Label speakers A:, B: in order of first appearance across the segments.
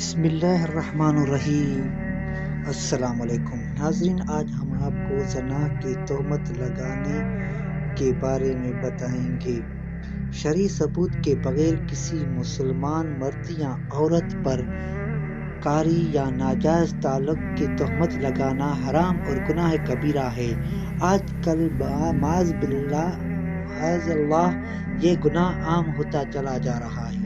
A: بسم اللہ الرحمن الرحیم۔ السلام علیکم ناظرین، آج ہم آپ کو زنا کی تہمت لگانے کے بارے میں بتائیں گے۔ شرعی ثبوت کے بغیر کسی مسلمان مرد یا عورت پر کاری یا ناجائز تعلق کی تہمت لگانا حرام اور گناہ کبیرہ ہے۔ آج کل معاذ اللہ یہ گناہ عام ہوتا چلا جا رہا ہے۔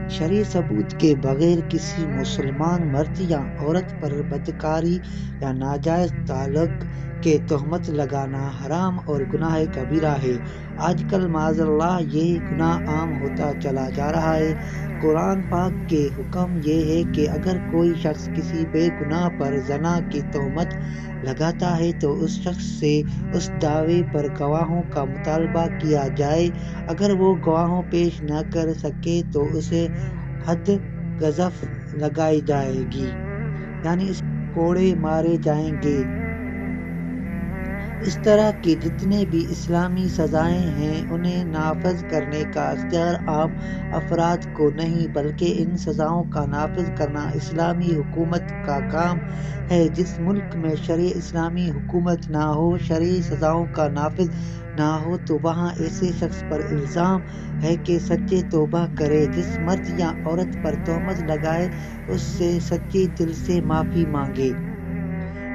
A: شرعی ثبوت کے بغیر کسی مسلمان مرد یا عورت پر بدکاری یا ناجائز تعلق کے تہمت لگانا حرام اور گناہ کبیرہ ہے۔ آج کل معاذ اللہ یہ گناہ عام ہوتا چلا جا رہا ہے۔ قرآن پاک کے حکم یہ ہے کہ اگر کوئی شخص کسی بے گناہ پر زنا کی تہمت لگاتا ہے تو اس شخص سے اس دعوے پر گواہوں کا مطالبہ کیا جائے۔ اگر وہ گواہوں پیش نہ کر سکے تو اسے حد قذف لگائی جائے گی، یعنی اس کوڑے مارے جائیں گے۔ اس طرح کی جتنے بھی اسلامی سزائیں ہیں انہیں نافذ کرنے کا اختیار عام افراد کو نہیں، بلکہ ان سزاؤں کا نافذ کرنا اسلامی حکومت کا کام ہے۔ جس ملک میں شرعی اسلامی حکومت نہ ہو، شرعی سزاؤں کا نافذ نہ ہو، تو وہاں ایسے شخص پر الزام ہے کہ سچے توبہ کرے۔ جس مرد یا عورت پر تہمت لگائے اس سے سچے دل سے معافی مانگے۔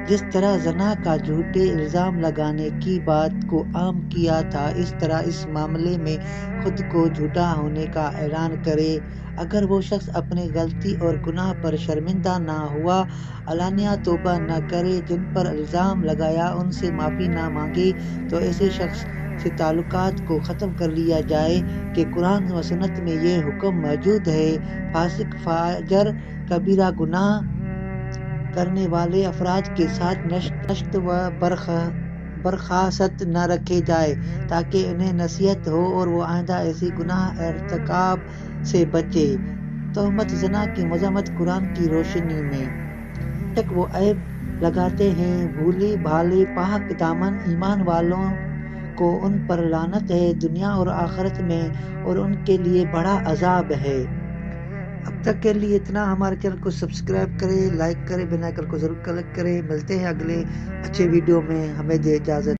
A: جس طرح زنا کا جھوٹے الزام لگانے کی بات کو عام کیا تھا، اس طرح اس معاملے میں خود کو جھوٹا ہونے کا اعلان کرے۔ اگر وہ شخص اپنی غلطی اور گناہ پر شرمندہ نہ ہوا، علانیہ توبہ نہ کرے، جن پر الزام لگایا ان سے معافی نہ مانگے، تو ایسے شخص سے تعلقات کو ختم کر لیا جائے کہ قرآن و سنت میں یہ حکم موجود ہے۔ فاسق، فاجر، کبیرہ گناہ کرنے والے افراد کے ساتھ نشست و برخاست نہ رکھے جائے تاکہ انہیں نصیحت ہو اور وہ آئندہ ایسی گناہ ارتکاب سے بچے۔ تہمت زنا کی مذمت قرآن کی روشنی میں۔ تک وہ عیب لگاتے ہیں بھولے بھالے پاک دامن ایمان والوں کو ان پر لعنت ہے دنیا اور آخرت میں، اور ان کے لیے بڑا عذاب ہے۔ اب تک کے لیے اتنا۔ ہمارے چینل کو سبسکرائب کریں، لائک کریں، بیل آئیکن کو ضرور کلک کریں۔ ملتے ہیں اگلے اچھے ویڈیو میں، ہمیں دے اجازت۔